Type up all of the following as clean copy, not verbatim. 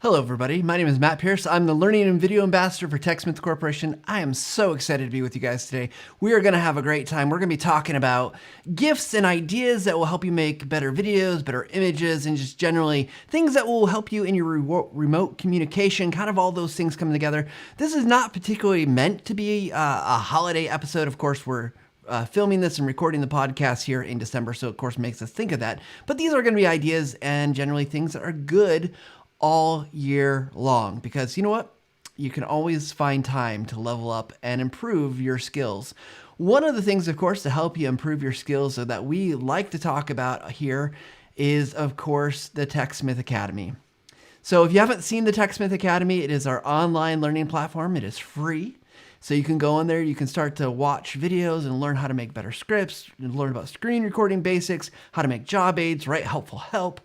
Hello, everybody. My name is Matt Pierce. I'm the Learning and Video Ambassador for TechSmith's Corporation. I am so excited to be with you guys today. We are going to have a great time. We're going to be talking about gifts and ideas that will help you make better videos, better images, and just generally things that will help you in your remote communication, kind of all those things come together. This is not particularly meant to be a holiday episode. Of course, we're filming this and recording the podcast here in December, so of course makes us think of that. But these are going to be ideas and generally things that are good all year long, because you know what? You can always find time to level up and improve your skills. One of the things, of course, to help you improve your skills so that we like to talk about here is, of course, the TechSmith Academy. So if you haven't seen the TechSmith Academy, it is our online learning platform. It is free. So you can go on there, you can start to watch videos and learn how to make better scripts, and learn about screen recording basics, how to make job aids, write helpful help.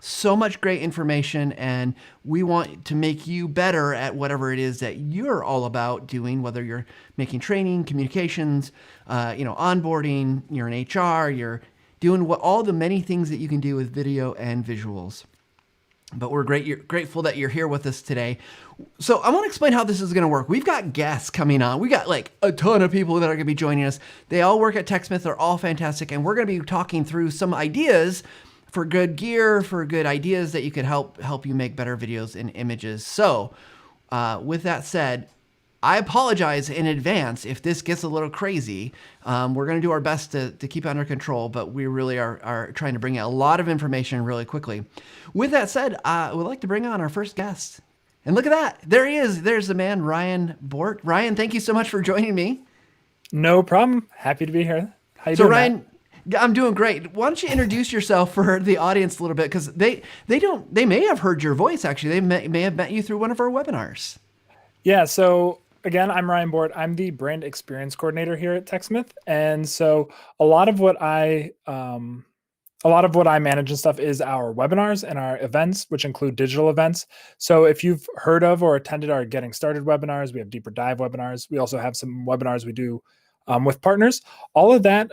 So much great information, and we want to make you better at whatever it is that you're all about doing, whether you're making training, communications, onboarding, you're in HR, you're doing all the many things that you can do with video and visuals. But we're grateful that you're here with us today. So I want to explain how this is going to work. We've got guests coming on. We got like a ton of people that are going to be joining us. They all work at TechSmith. They're all fantastic, and we're going to be talking through some ideas for good gear, for good ideas that you could help you make better videos and images. So with that said, I apologize in advance if this gets a little crazy. We're going to do our best to keep it under control, but we really are trying to bring out a lot of information really quickly. With that said, I would like to bring on our first guest. And look at that. There he is. There's the man, Ryan Bort. Ryan, thank you so much for joining me. No problem. Happy to be here. How you doing, Ryan, Matt? I'm doing great. Why don't you introduce yourself for the audience a little bit? Because they may have heard your voice, actually. They may have met you through one of our webinars. Yeah, so again, I'm Ryan Bort. I'm the brand experience coordinator here at TechSmith. And so a lot of what I manage and stuff is our webinars and our events, which include digital events. So if you've heard of or attended our Getting Started webinars, we have deeper dive webinars. We also have some webinars we do with partners. All of that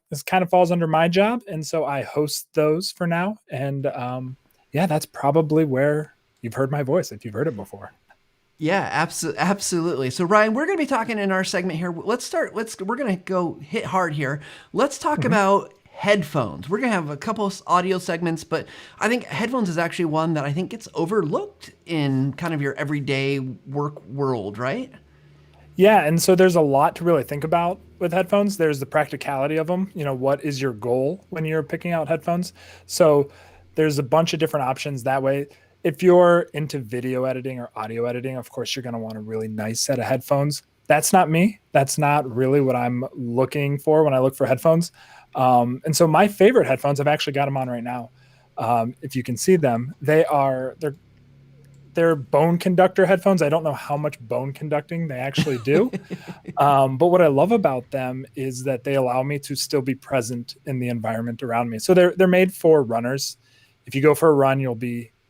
this kind of falls under my job. And so I host those for now. And yeah, that's probably where you've heard my voice, if you've heard it before. Yeah, absolutely. So Ryan, we're going to be talking in our segment here. We're going to go hit hard here. Let's talk about headphones. We're going to have a couple of audio segments, but I think headphones is actually one that I think gets overlooked in kind of your everyday work world, right? Yeah, and so there's a lot to really think about with headphones. There's the practicality of them. You know, what is your goal when you're picking out headphones? So there's a bunch of different options that way. If you're into video editing or audio editing, of course, you're going to want a really nice set of headphones. That's not me. That's not really what I'm looking for when I look for headphones. And so my favorite headphones, I've actually got them on right now. If you can see them, they're bone conductor headphones. I don't know how much bone conducting they actually do. But what I love about them is that they allow me to still be present in the environment around me. So they're made for runners. If you go for a run,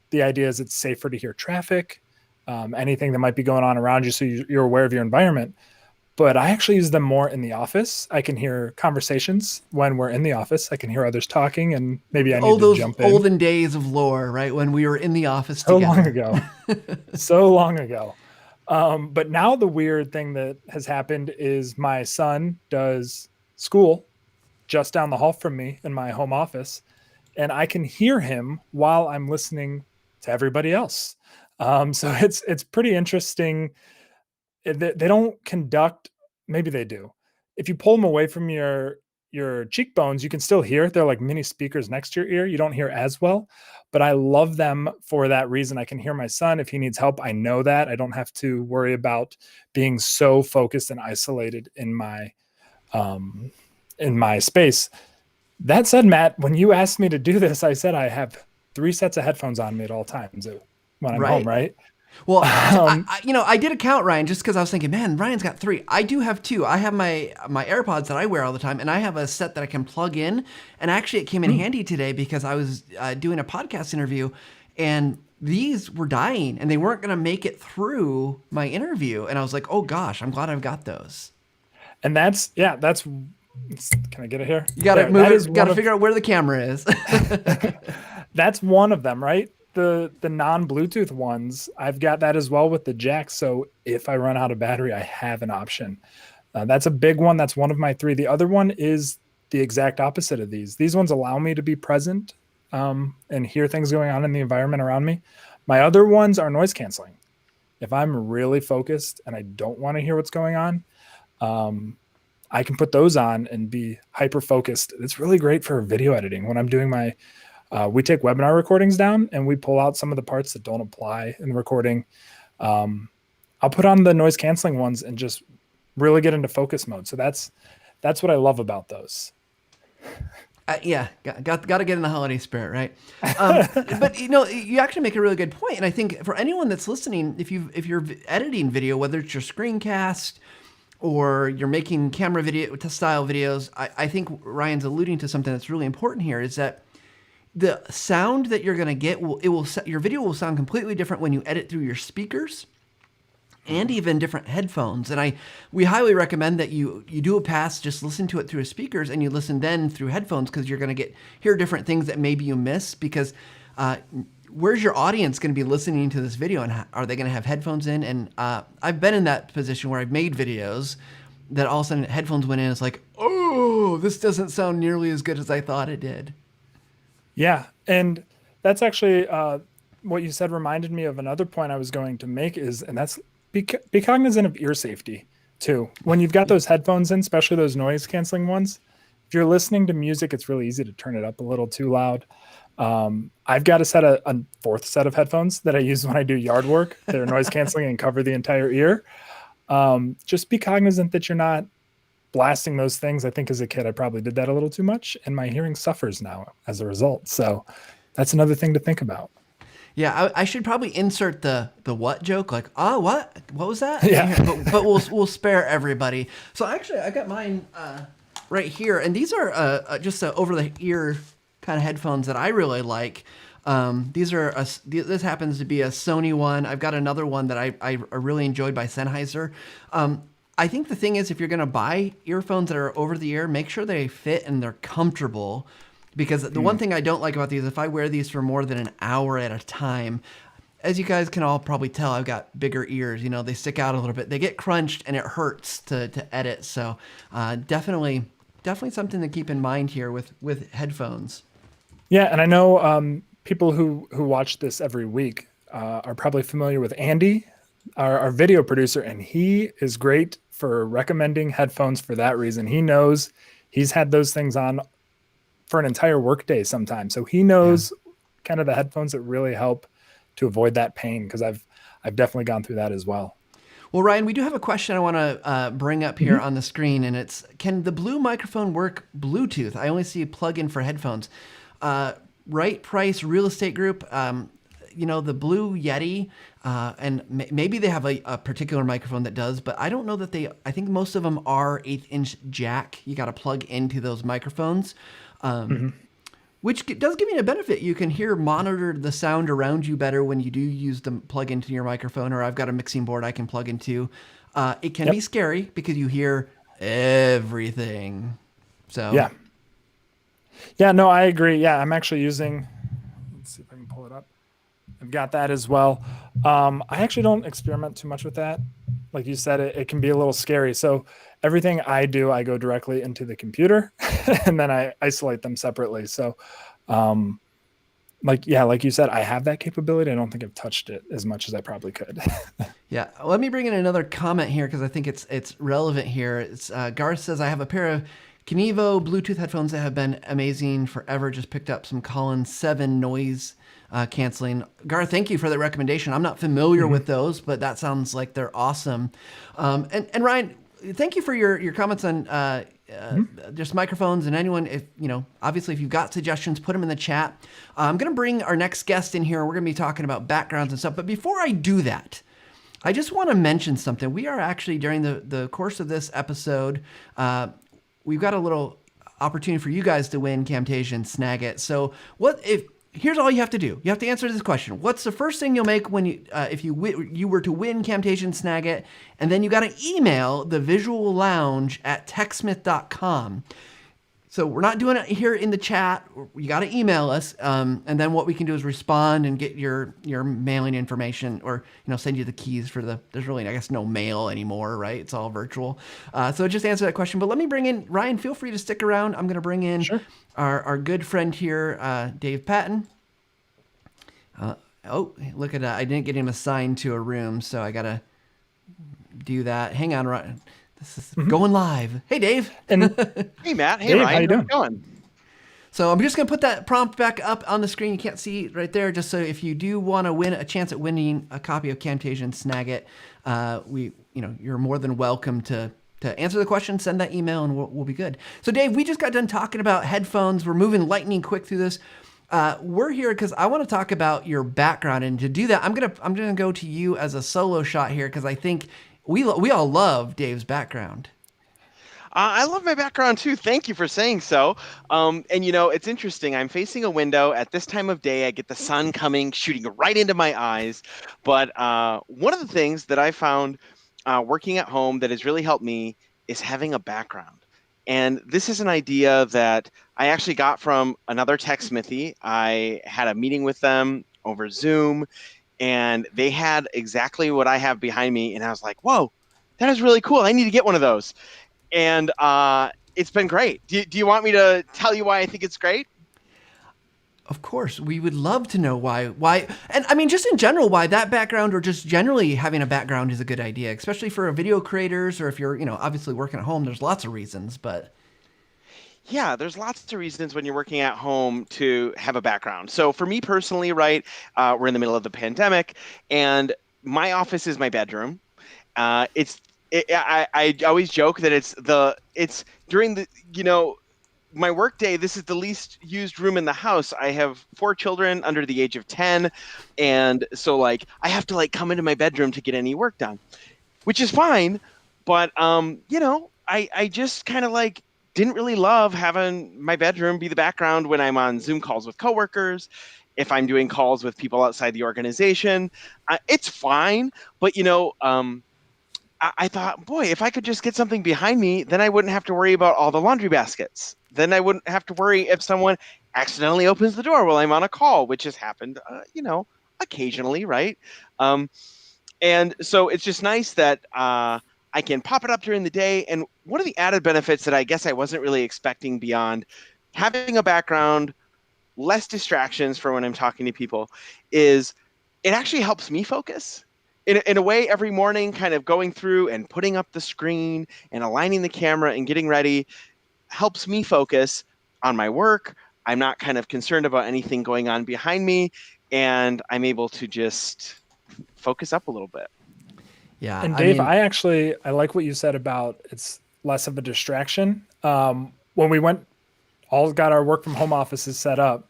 the idea is it's safer to hear traffic, anything that might be going on around you, so you're aware of your environment. But I actually use them more in the office. I can hear conversations when we're in the office. I can hear others talking, and maybe I need to jump in. Those olden days of lore, right? When we were in the office together. So long ago. But now the weird thing that has happened is my son does school just down the hall from me in my home office, and I can hear him while I'm listening to everybody else. So it's pretty interesting. They don't conduct, maybe they do. If you pull them away from your cheekbones, you can still hear. They're like mini speakers next to your ear. You don't hear as well, but I love them for that reason. I can hear my son if he needs help. I know that I don't have to worry about being so focused and isolated in my space. That said, Matt, when you asked me to do this, I said I have 3 sets of headphones on me at all times when I'm home, right? Well, I did a count, Ryan, just because I was thinking, man, Ryan's got 3. I do have 2. I have my AirPods that I wear all the time, and I have a set that I can plug in. And actually, it came in handy today because I was doing a podcast interview, and these were dying, and they weren't going to make it through my interview. And I was like, oh gosh, I'm glad I've got those. And that's can I get it here? You got to move it. Got to figure out where the camera is. That's one of them, right? the non-Bluetooth ones, I've got that as well with the jack. So if I run out of battery, I have an option. That's a big one. That's one of my 3. The other one is the exact opposite of these. These ones allow me to be present and hear things going on in the environment around me. My other ones are noise canceling. If I'm really focused and I don't want to hear what's going on, I can put those on and be hyper focused. It's really great for video editing. When I'm doing my, we take webinar recordings down and we pull out some of the parts that don't apply in the recording. I'll put on the noise canceling ones and just really get into focus mode. So that's what I love about those. Yeah, got to get in the holiday spirit, right? But you actually make a really good point, and I think for anyone that's listening, if you're editing video, whether it's your screencast or you're making camera video style videos, I think Ryan's alluding to something that's really important here, is that the sound that you're going to get your video will sound completely different when you edit through your speakers and even different headphones. And we highly recommend that you do a pass, just listen to it through speakers and you listen then through headphones, because you're going to hear different things that maybe you miss, because where's your audience going to be listening to this video, and are they going to have headphones in? And I've been in that position where I've made videos that all of a sudden headphones went in. It's like, oh, this doesn't sound nearly as good as I thought it did. Yeah. And that's actually what you said reminded me of another point I was going to make and that's be cognizant of ear safety too. When you've got those headphones in, especially those noise canceling ones, if you're listening to music, it's really easy to turn it up a little too loud. I've got a 4th set of headphones that I use when I do yard work. They're noise canceling and cover the entire ear. Just be cognizant that you're not blasting those things. I think as a kid, I probably did that a little too much, and my hearing suffers now as a result. So that's another thing to think about. Yeah, I should probably insert the what joke, like, oh, what was that? Yeah. but we'll spare everybody. So actually, I got mine right here, and these are just over the ear kind of headphones that I really like. This happens to be a Sony one. I've got another one that I really enjoyed by Sennheiser. I think the thing is, if you're going to buy earphones that are over the ear, make sure they fit and they're comfortable. Because the one thing I don't like about these, if I wear these for more than an hour at a time, as you guys can all probably tell, I've got bigger ears. They stick out a little bit. They get crunched and it hurts to edit. So definitely something to keep in mind here with headphones. Yeah, and I know people who watch this every week are probably familiar with Andy, our video producer, and he is great for recommending headphones for that reason. He knows he's had those things on for an entire workday sometimes. So he knows kind of the headphones that really help to avoid that pain, because I've definitely gone through that as well. Well, Ryan, we do have a question I want to bring up here on the screen, and it's, can the Blue microphone work Bluetooth? I only see a plug-in for headphones. Right Price Real Estate Group, the Blue Yeti, and maybe they have a particular microphone that does, but I don't know that I think most of them are 1/8-inch jack. You got to plug into those microphones. Which does give you a benefit. You can monitor the sound around you better when you do use the plug into your microphone, or I've got a mixing board I can plug into. It can be scary because you hear everything. So yeah, no, I agree. Yeah, I'm actually using, let's see if I can pull it up. I've got that as well. I actually don't experiment too much with that. Like you said, it can be a little scary. So everything I do, I go directly into the computer and then I isolate them separately. So like you said, I have that capability. I don't think I've touched it as much as I probably could. Yeah. Let me bring in another comment here, because I think it's relevant here. It's Garth says, I have a pair of Kenevo Bluetooth headphones that have been amazing forever. Just picked up some Collins 7 noise canceling. Garth, thank you for the recommendation. I'm not familiar with those, but that sounds like they're awesome. And Ryan, thank you for your comments on just microphones, and anyone, obviously if you've got suggestions, put them in the chat. I'm going to bring our next guest in here. We're going to be talking about backgrounds and stuff. But before I do that, I just want to mention something. We are actually, during the course of this episode, we've got a little opportunity for you guys to win Camtasia and Snagit. So here's all you have to do. You have to answer this question. What's the first thing you'll make when if you were to win Camtasia and Snagit? And then you got to email the Visual Lounge at techsmith.com. So we're not doing it here in the chat. You got to email us, and then what we can do is respond and get your mailing information, or send you the keys for the. There's really, I guess, no mail anymore, right? It's all virtual. So just answer that question. But let me bring in Ryan. Feel free to stick around. I'm going to bring in our good friend here, Dave Patton. Oh, look at that! I didn't get him assigned to a room, so I got to do that. Hang on, Ryan. This is going live. Hey, Dave. And hey, Matt. Hey, Dave, Ryan. how you doing? Going? So I'm just going to put that prompt back up on the screen. You can't see it right there. Just so if you do want to win a chance at winning a copy of Camtasia and snag it, you're more than welcome to answer the question, send that email, and we'll be good. So, Dave, we just got done talking about headphones. We're moving lightning quick through this. We're here because I want to talk about your background, and to do that, I'm gonna go to you as a solo shot here because I think we all love Dave's background. I love my background too. Thank you for saying so. And it's interesting. I'm facing a window at this time of day. I get the sun coming, shooting right into my eyes. But one of the things that I found working at home that has really helped me is having a background. And this is an idea that I actually got from another TechSmithy. I had a meeting with them over Zoom, and they had exactly what I have behind me. And I was like, whoa, that is really cool. I need to get one of those. And it's been great. Do you want me to tell you why I think it's great? Of course, we would love to know why, and I mean, just in general, why that background, or just generally having a background, is a good idea, especially for video creators, or if you're, obviously working at home. There's lots of reasons, but yeah, there's lots of reasons when you're working at home to have a background. So for me personally, right, we're in the middle of the pandemic, and my office is my bedroom. I always joke that it's during the my work day, this is the least used room in the house. I have 4 children under the age of 10. And so I have to come into my bedroom to get any work done, which is fine. But, I just kind of didn't really love having my bedroom be the background when I'm on Zoom calls with coworkers. If I'm doing calls with people outside the organization, it's fine. But, I thought, boy, if I could just get something behind me, then I wouldn't have to worry about all the laundry baskets. Then I wouldn't have to worry if someone accidentally opens the door while I'm on a call, which has happened, occasionally, right? And so it's just nice that I can pop it up during the day. And one of the added benefits that I guess I wasn't really expecting beyond having a background, less distractions for when I'm talking to people, is it actually helps me focus. In a way, every morning, kind of going through and putting up the screen and aligning the camera and getting ready helps me focus on my work. I'm not kind of concerned about anything going on behind me, and I'm able to just focus up a little bit. Yeah. And Dave, I like what you said about it's less of a distraction. When we all got our work from home offices set up,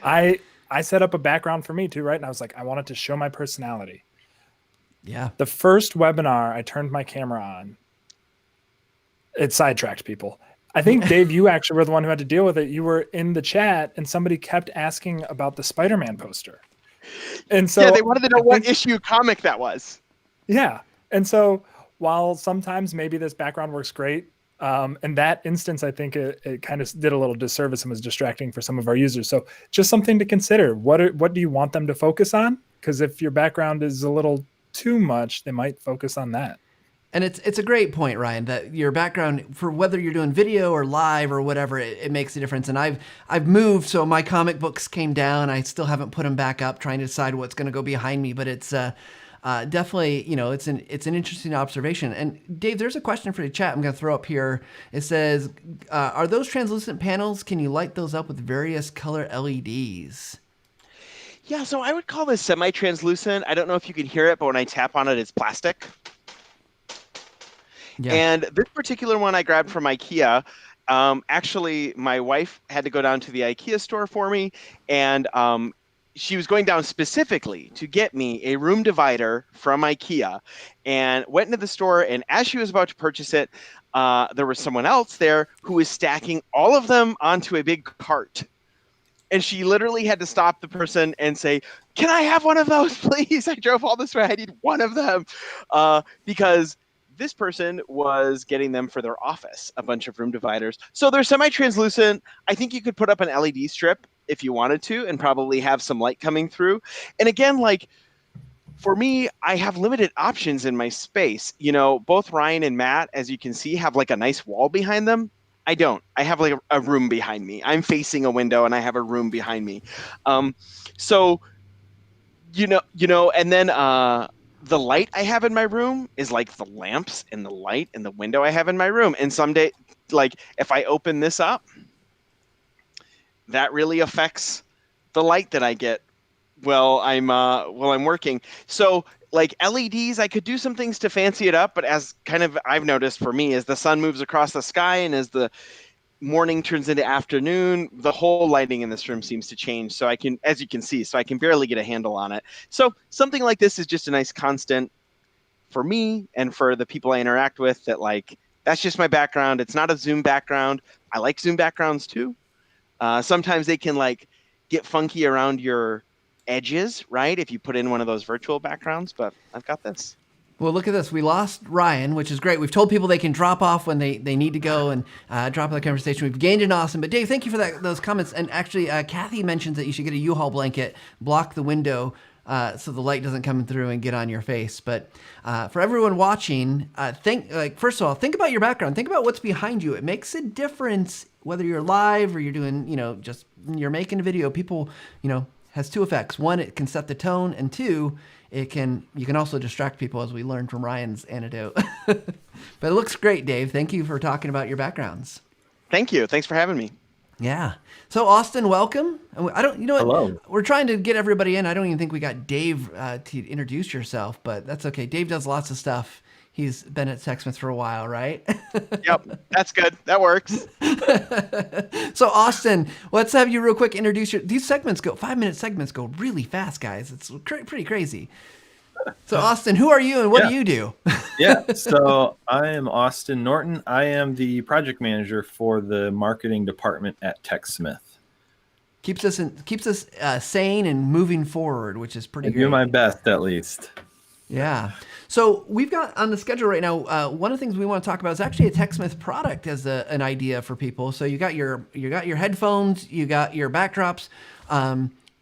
I set up a background for me too, right? And I was like, I wanted to show my personality. Yeah. The first webinar, I turned my camera on. It sidetracked people. I think, Dave, you actually were the one who had to deal with it. You were in the chat and somebody kept asking about the Spider-Man poster. And so they wanted to know what issue comic that was. Yeah. And so while sometimes maybe this background works great, in that instance, I think it kind of did a little disservice and was distracting for some of our users. So just something to consider. What do you want them to focus on? Because if your background is a little too much, they might focus on that. And it's a great point, Ryan, that your background, for whether you're doing video or live or whatever, it makes a difference. And I've moved, so my comic books came down. I still haven't put them back up, trying to decide what's going to go behind me. But it's definitely, it's an interesting observation. And Dave, there's a question for the chat I'm going to throw up here. It says, are those translucent panels, can you light those up with various color LEDs? Yeah, so I would call this semi-translucent. I don't know if you can hear it, but when I tap on it, it's plastic. Yeah. And this particular one I grabbed from IKEA. Actually, my wife had to go down to the IKEA store for me, and she was going down specifically to get me a room divider from IKEA, and went into the store, and as she was about to purchase it, there was someone else there who was stacking all of them onto a big cart. And she literally had to stop the person and say, "Can I have one of those, please? I drove all this way. I need one of them." Because this person was getting them for their office, a bunch of room dividers. So they're semi-translucent. I think you could put up an LED strip if you wanted to and probably have some light coming through. And again, like for me, I have limited options in my space. You know, both Ryan and Matt, as you can see, have like a nice wall behind them. I don't. I have like a room behind me. I'm facing a window and I have a room behind me. So, and then the light I have in my room is like the lamps and the light and the window I have in my room. And someday, like if I open this up, that really affects the light that I get while I'm working. So like LEDs, I could do some things to fancy it up, but as kind of I've noticed for me, as the sun moves across the sky and as the morning turns into afternoon, the whole lighting in this room seems to change. So I can, as you can see, so I can barely get a handle on it. So something like this is just a nice constant for me and for the people I interact with, that like, that's just my background. It's not a Zoom background. I like Zoom backgrounds too. Sometimes they can like get funky around your edges, right? If you put in one of those virtual backgrounds, but I've got this. Well, look at this. We lost Ryan, which is great. We've told people they can drop off when they need to go and drop in the conversation. We've gained an Austin. But Dave, thank you for those comments. And actually, Kathy mentions that you should get a U-Haul blanket, block the window so the light doesn't come through and get on your face. But for everyone watching, first of all, think about your background. Think about what's behind you. It makes a difference whether you're live or you're doing, just you're making a video. People, has two effects. One, it can set the tone, and two, you can also distract people, as we learned from Ryan's anecdote. But it looks great, Dave. Thank you for talking about your backgrounds. Thank you. Thanks for having me. Yeah. So Austin, welcome. Hello. We're trying to get everybody in. I don't even think we got Dave to introduce yourself, but that's okay. Dave does lots of stuff. He's been at TechSmith's for a while, right? Yep, that's good. That works. So Austin, let's have you real quick introduce these segments 5-minute segments go really fast, guys. It's pretty crazy. So Austin, who are you and what do you do? So I am Austin Norton. I am the project manager for the marketing department at TechSmith. Keeps us sane and moving forward, which is pretty great. I do my best, at least. Yeah. So we've got on the schedule right now, one of the things we want to talk about is actually a TechSmith product as an idea for people. So you got your headphones, you got your backdrops.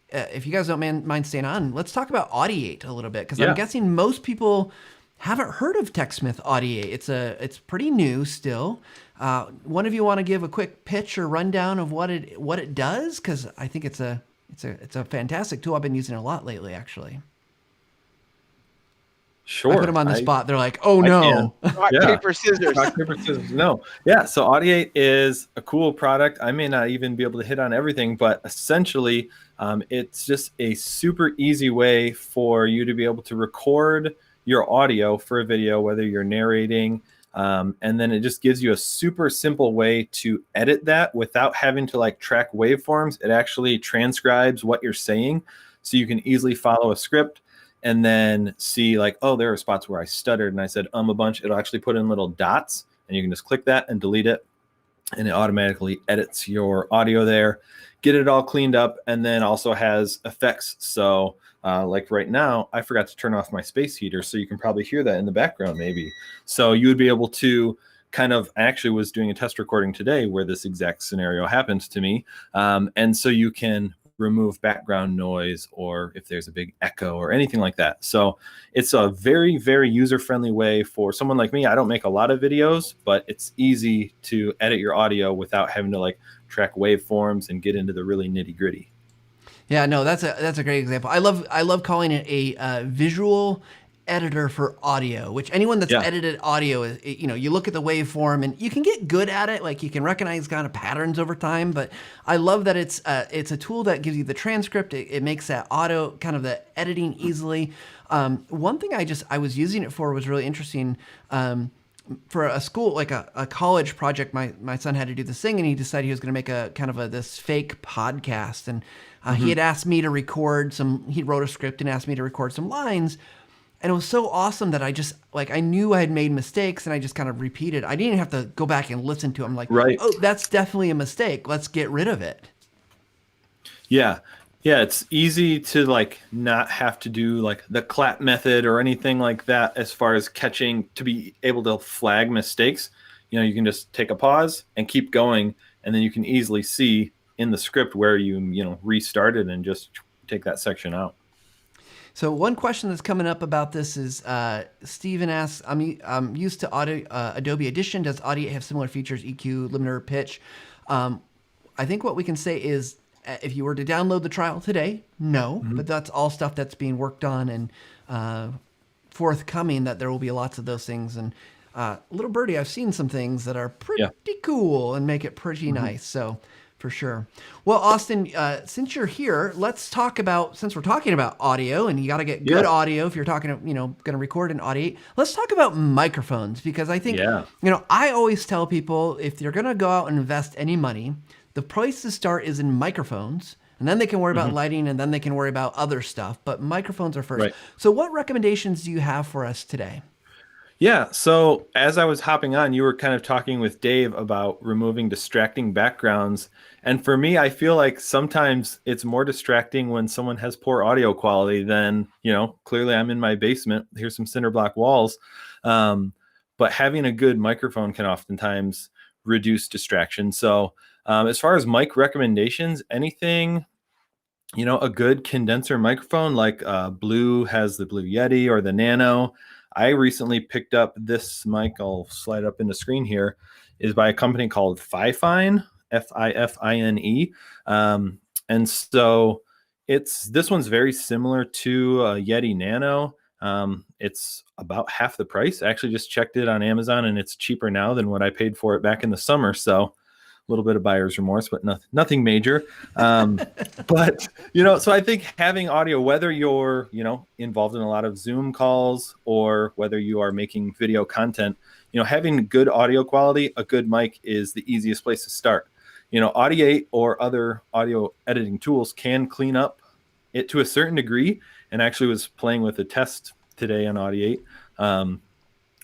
If you guys don't mind staying on, let's talk about Audiate a little bit, because I'm guessing most people haven't heard of TechSmith Audiate. It's pretty new still. One of you want to give a quick pitch or rundown of what it does? Because I think it's a fantastic tool. I've been using it a lot lately, actually. Sure. I put them on the spot. They're like, oh no. Rock, paper, scissors. Rock, paper, scissors. No. Yeah. So Audiate is a cool product. I may not even be able to hit on everything, but essentially it's just a super easy way for you to be able to record your audio for a video, whether you're narrating, and then it just gives you a super simple way to edit that without having to like track waveforms. It actually transcribes what you're saying, so you can easily follow a script. And then see like, oh, there are spots where I stuttered and I said a bunch. It'll actually put in little dots, and you can just click that and delete it. And it automatically edits your audio there, get it all cleaned up, and then also has effects. So like right now, I forgot to turn off my space heater, so you can probably hear that in the background maybe. So you would be able to I actually was doing a test recording today where this exact scenario happened to me. And so you can remove background noise or if there's a big echo or anything like that. So it's a very, very user-friendly way for someone like me. I don't make a lot of videos, but it's easy to edit your audio without having to like track waveforms and get into the really nitty-gritty. Yeah, no, that's a great example. I love calling it a visual editor for audio, which anyone that's edited audio is, you look at the waveform and you can get good at it. Like you can recognize kind of patterns over time, but I love that it's a tool that gives you the transcript. It makes that auto kind of the editing easily. One thing I was using it for was really interesting. For a school, like a college project, my son had to do this thing, and he decided he was going to make a kind of this fake podcast. And he had asked me to record he wrote a script and asked me to record some lines. And it was so awesome that I knew I had made mistakes, and I just kind of repeated. I didn't even have to go back and listen to them. Like, oh, that's definitely a mistake. Let's get rid of it. Yeah. Yeah, it's easy to like not have to do like the clap method or anything like that as far as catching to be able to flag mistakes. You can just take a pause and keep going, and then you can easily see in the script where you restarted and just take that section out. So one question that's coming up about this is Steven asks, I'm used to Adobe Audition. Does Audiate have similar features, EQ, limiter, pitch? I think what we can say is if you were to download the trial today, no, but that's all stuff that's being worked on and forthcoming, that there will be lots of those things. And little birdie, I've seen some things that are pretty cool and make it pretty nice. So for sure. Well, Austin, since you're here, let's talk about, since we're talking about audio and you got to get good audio if you're talking, going to record and Audiate, let's talk about microphones, because I think, I always tell people if you're going to go out and invest any money, the place to start is in microphones, and then they can worry about lighting, and then they can worry about other stuff, but microphones are first. Right. So what recommendations do you have for us today? Yeah, so as I was hopping on, you were kind of talking with Dave about removing distracting backgrounds. And for me, I feel like sometimes it's more distracting when someone has poor audio quality than, clearly I'm in my basement. Here's some cinder block walls. But having a good microphone can oftentimes reduce distraction. So as far as mic recommendations, anything, a good condenser microphone like Blue has the Blue Yeti or the Nano. I recently picked up this mic, I'll slide up in the screen here, is by a company called Fifine, Fifine. And so this one's very similar to a Yeti Nano. It's about half the price. I actually just checked it on Amazon and it's cheaper now than what I paid for it back in the summer. So a little bit of buyer's remorse, but nothing major. But, so I think having audio, whether you're, involved in a lot of Zoom calls or whether you are making video content, having good audio quality, a good mic is the easiest place to start. Audiate or other audio editing tools can clean up it to a certain degree. And actually was playing with a test today on Audiate,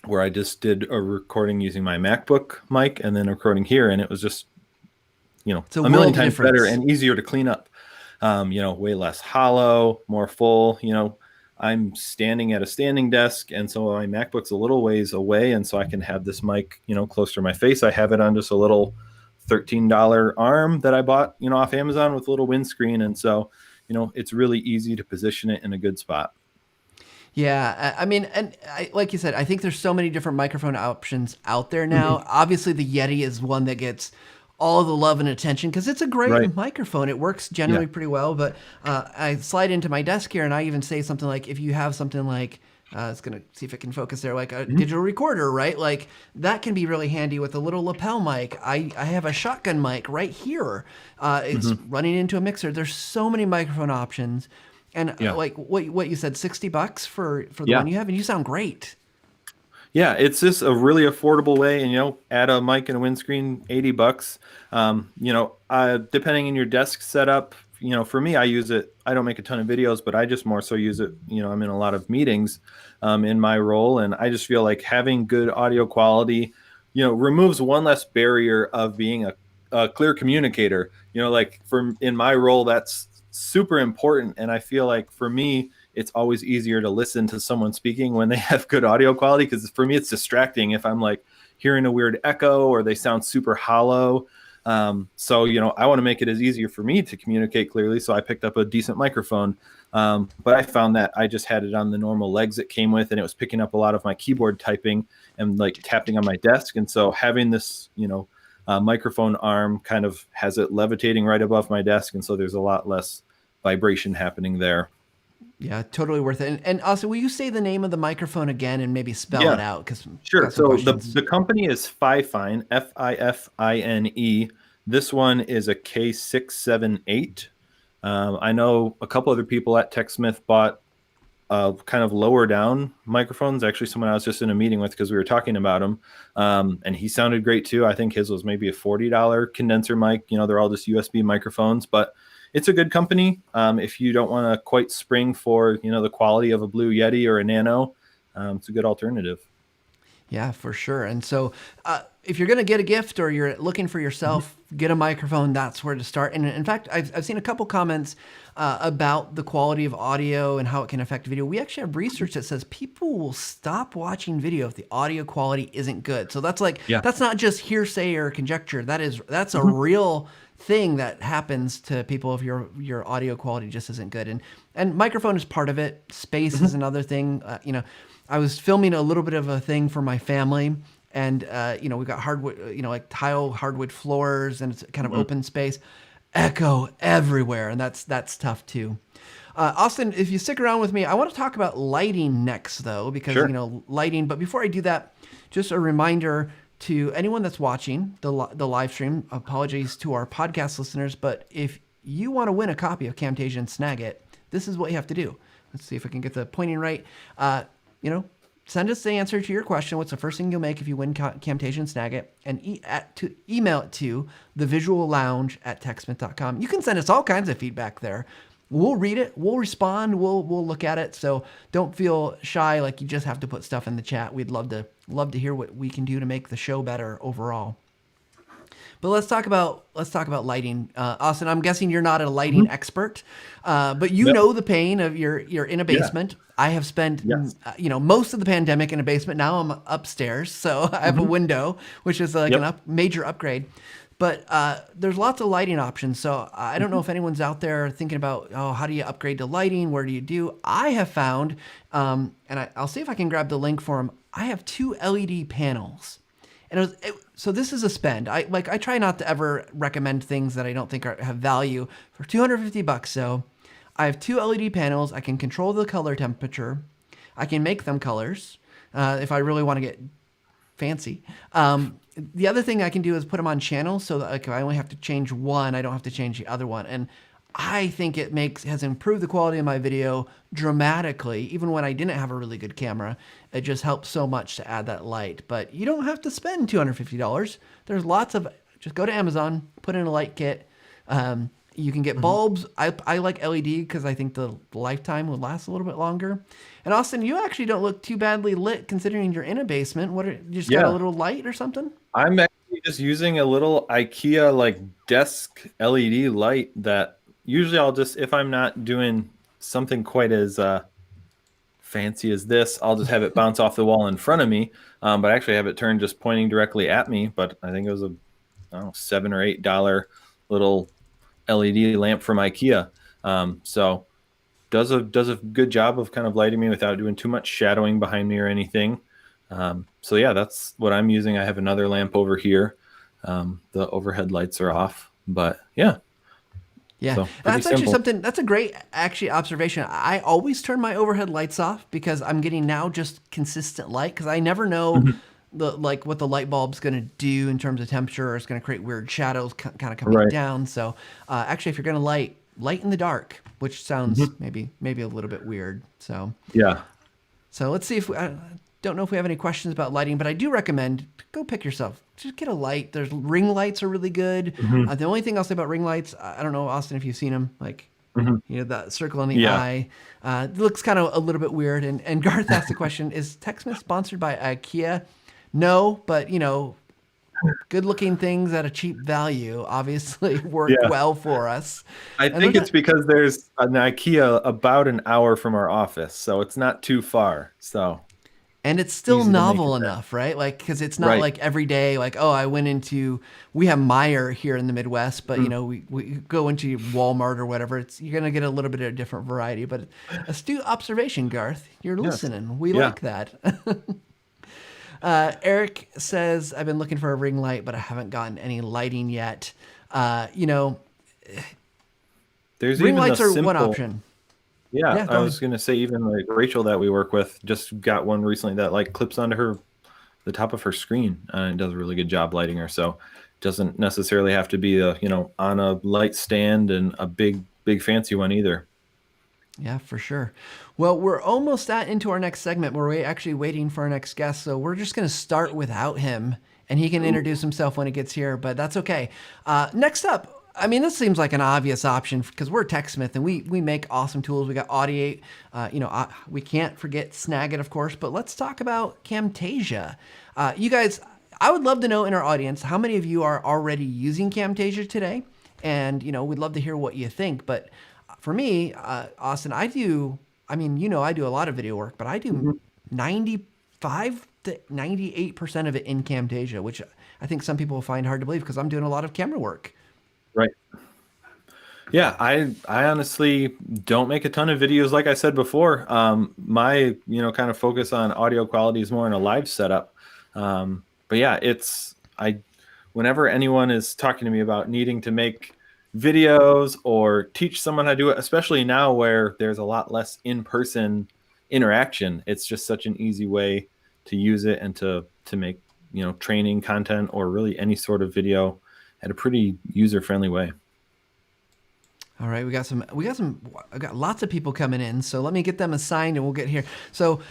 where I just did a recording using my MacBook mic and then a recording here. And it was just, a million times better and easier to clean up. Way less hollow, more full. I'm standing at a standing desk, and so my MacBook's a little ways away, and so I can have this mic, closer to my face. I have it on just a little $13 arm that I bought, off Amazon with a little windscreen, and so, it's really easy to position it in a good spot. Yeah, like you said, I think there's so many different microphone options out there now. Obviously, the Yeti is one that gets all the love and attention because it's a great microphone. It works generally pretty well, but I slide into my desk here and I even say something like, if you have something like, it's going to see if it can focus there, like a digital recorder, right? Like that can be really handy with a little lapel mic. I have a shotgun mic right here. It's running into a mixer. There's so many microphone options. And like what you said, $60 for the one you have, and you sound great. Yeah, it's just a really affordable way, and add a mic and a windscreen, $80. Depending on your desk setup, for me, I use it. I don't make a ton of videos, but I just more so use it. I'm in a lot of meetings in my role, and I just feel like having good audio quality, removes one less barrier of being a clear communicator. Like in my role, that's super important, and I feel like for me, it's always easier to listen to someone speaking when they have good audio quality, because for me it's distracting if I'm like hearing a weird echo or they sound super hollow. So I want to make it as easier for me to communicate clearly, so I picked up a decent microphone, but I found that I just had it on the normal legs it came with, and it was picking up a lot of my keyboard typing and like tapping on my desk. And so having this microphone arm kind of has it levitating right above my desk, and so there's a lot less vibration happening there. Yeah, totally worth it. And also, will you say the name of the microphone again and maybe spell it out? Sure. So the company is Fifine, Fifine. This one is a K678. I know a couple other people at TechSmith bought kind of lower down microphones. Actually, someone I was just in a meeting with because we were talking about them, and he sounded great too. I think his was maybe a $40 condenser mic. They're all just USB microphones, but it's a good company. If you don't want to quite spring for, the quality of a Blue Yeti or a Nano, it's a good alternative. Yeah, for sure. And so if you're going to get a gift or you're looking for yourself, get a microphone. That's where to start. And in fact, I've seen a couple comments about the quality of audio and how it can affect video. We actually have research that says people will stop watching video if the audio quality isn't good. So that's like, that's not just hearsay or conjecture. That's a real thing that happens to people if your audio quality just isn't good. And microphone is part of it. Space is another thing. I was filming a little bit of a thing for my family, and we've got hardwood, like tile hardwood floors, and it's kind of open space, echo everywhere, and that's tough too. Austin, if you stick around with me, I want to talk about lighting next, though, because lighting. But before I do that, just a reminder to anyone that's watching the live stream. Apologies to our podcast listeners, but if you want to win a copy of Camtasia and Snag It, this is what you have to do. Let's see if I can get the pointing right. Send us the answer to your question. What's the first thing you'll make if you win Camtasia and Snagit? And email it to thevisuallounge@techsmith.com. You can send us all kinds of feedback there. We'll read it. We'll respond. We'll look at it. So don't feel shy like you just have to put stuff in the chat. We'd love to hear what we can do to make the show better overall. But let's talk about lighting. Austin, I'm guessing you're not a lighting expert, but you know the pain of you're in a basement. I have spent most of the pandemic in a basement. Now I'm upstairs, so I have a window, which is like a major upgrade. But there's lots of lighting options. So I don't know if anyone's out there thinking about, how do you upgrade to lighting? Where do you do? I have found, and I'll see if I can grab the link for them. I have 2 LED panels. And so this is a spend. I try not to ever recommend things that I don't think have value. For $250 so I have 2 LED panels. I can control the color temperature. I can make them colors if I really want to get fancy. The other thing I can do is put them on channels so that I only have to change one. I don't have to change the other one. And I think it has improved the quality of my video dramatically. Even when I didn't have a really good camera, it just helps so much to add that light. But you don't have to spend $250. There's lots of, just go to Amazon, put in a light kit. You can get bulbs. I like LED because I think the lifetime will last a little bit longer. And Austin, you actually don't look too badly lit considering you're in a basement. You just got a little light or something? I'm actually just using a little IKEA desk LED light that usually I'll just, if I'm not doing something quite as fancy as this, I'll just have it bounce off the wall in front of me. But I actually have it turned just pointing directly at me. But I think it was a $7 or $8 little LED lamp from IKEA. So does a good job of kind of lighting me without doing too much shadowing behind me or anything. So yeah, that's what I'm using. I have another lamp over here. The overhead lights are off, but yeah. Yeah, so that's actually that's a great observation. I always turn my overhead lights off because I'm getting now just consistent light because I never know what the light bulb's going to do in terms of temperature, or it's going to create weird shadows kind of coming down. So actually, if you're going to light in the dark, which sounds maybe a little bit weird. So yeah. So let's see if I don't know if we have any questions about lighting, but I do recommend go pick yourself. Just get a light. There's ring lights are really good. The only thing I'll say about ring lights, I don't know, Austin, if you've seen them, that circle on the eye. It looks kind of a little bit weird. And Garth asked the question, is TechSmith sponsored by IKEA? No, but good looking things at a cheap value obviously work well for us. I think it's because there's an IKEA about an hour from our office, so it's not too far. So. And it's still novel enough, right? Because it's not like every day, I went into, we have Meijer here in the Midwest, but we go into Walmart or whatever. You're going to get a little bit of a different variety, but astute observation, Garth. You're listening. We like that. Eric says, I've been looking for a ring light, but I haven't gotten any lighting yet. There's ring lights are one option. Yeah, I was going to say even Rachel that we work with just got one recently that clips onto the top of her screen and it does a really good job lighting her. So it doesn't necessarily have to be on a light stand and a big fancy one either. Yeah, for sure. Well, we're almost into our next segment. We're actually waiting for our next guest. So we're just going to start without him and he can introduce himself when he gets here, but that's okay. Next up, I mean, this seems like an obvious option because we're TechSmith and we make awesome tools. We got Audiate, we can't forget Snagit, of course, but let's talk about Camtasia. You guys, I would love to know in our audience how many of you are already using Camtasia today, and we'd love to hear what you think. But for me, Austin, I do a lot of video work, but I do 95 to 98% of it in Camtasia, which I think some people will find hard to believe because I'm doing a lot of camera work. Right. Yeah, I honestly don't make a ton of videos. Like I said before, my kind of focus on audio quality is more in a live setup. But yeah, whenever anyone is talking to me about needing to make videos or teach someone how to do it, especially now where there's a lot less in-person interaction, it's just such an easy way to use it and to make training content or really any sort of video at a pretty user-friendly way. All right, I've got lots of people coming in, so let me get them assigned and we'll get here. So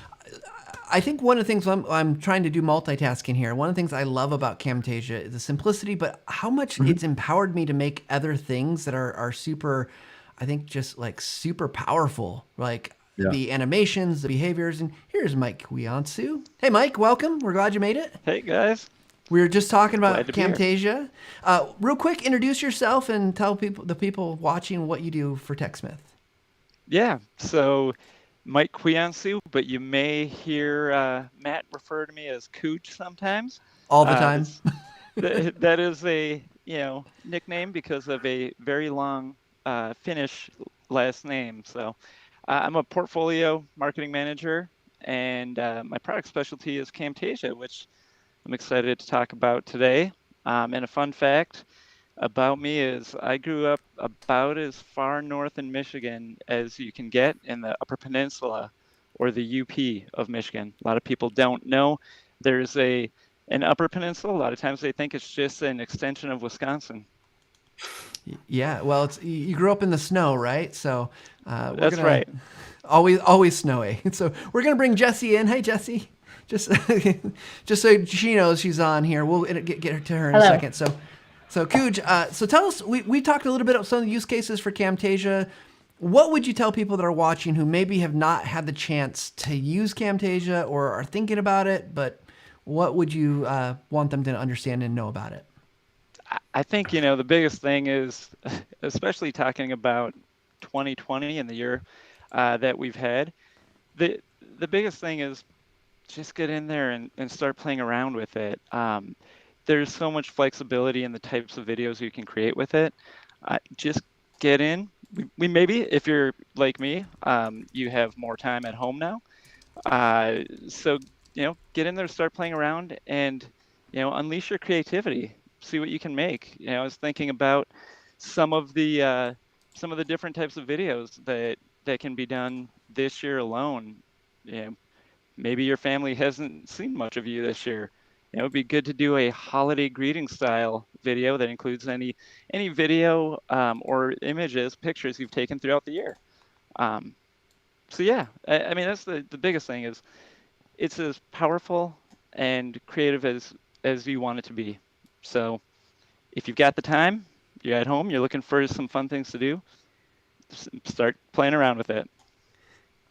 I think one of the things I'm trying to do multitasking here. One of the things I love about Camtasia is the simplicity, but how much it's empowered me to make other things that are super, I think just like super powerful, like the animations, the behaviors. And here's Mike Shiatsu. Hey, Mike, welcome. We're glad you made it. Hey, guys. We were just talking about Camtasia. Real quick, introduce yourself and tell the people watching what you do for TechSmith. Yeah, so Mike Shiatsu, but you may hear Matt refer to me as Cooch sometimes. All the time. That is a nickname because of a very long Finnish last name. So I'm a portfolio marketing manager, and my product specialty is Camtasia, which I'm excited to talk about today. And a fun fact about me is I grew up about as far north in Michigan as you can get in the Upper Peninsula or the UP of Michigan. A lot of people don't know there's an Upper Peninsula. A lot of times they think it's just an extension of Wisconsin. Yeah, well, you grew up in the snow, right? So that's right. Always snowy. So we're gonna bring Jessie in. Hey, Jessie. Just so she knows she's on here. We'll get her to her in a second. So Kuj, so tell us, we talked a little bit about some of the use cases for Camtasia. What would you tell people that are watching who maybe have not had the chance to use Camtasia or are thinking about it, but what would you want them to understand and know about it? I think, the biggest thing is, especially talking about 2020 and the year that we've had, the biggest thing is just get in there and start playing around with it. There's so much flexibility in the types of videos you can create with it. Just get in. We maybe, if you're like me, you have more time at home now. So, get in there, start playing around, and, unleash your creativity. See what you can make. I was thinking about some of the different types of videos that can be done this year alone. Maybe your family hasn't seen much of you this year. It would be good to do a holiday greeting style video that includes any video or images, pictures you've taken throughout the year. So yeah, I mean, that's the biggest thing is it's as powerful and creative as you want it to be. So if you've got the time, you're at home, you're looking for some fun things to do, start playing around with it.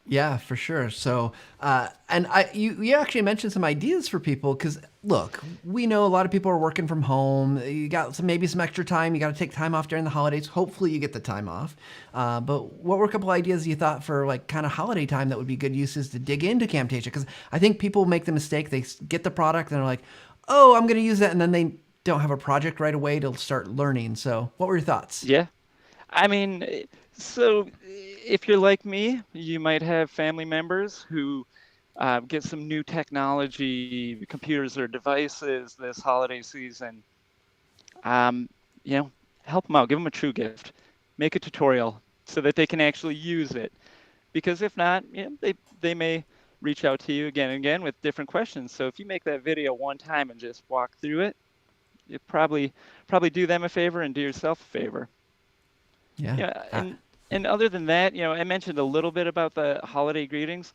Yeah, for sure. So, you actually mentioned some ideas for people because, look, we know a lot of people are working from home. You got maybe some extra time. You got to take time off during the holidays. Hopefully, you get the time off. But what were a couple ideas you thought for like kind of holiday time that would be good uses to dig into Camtasia? Because I think people make the mistake they get the product and they're like, "Oh, I'm going to use that," and then they don't have a project right away to start learning. So, what were your thoughts? Yeah, I mean, so if you're like me, you might have family members who get some new technology, computers or devices this holiday season. Help them out, give them a true gift, make a tutorial so that they can actually use it. Because if not, they may reach out to you again and again with different questions. So if you make that video one time and just walk through it, you probably do them a favor and do yourself a favor. Yeah. And other than that, I mentioned a little bit about the holiday greetings.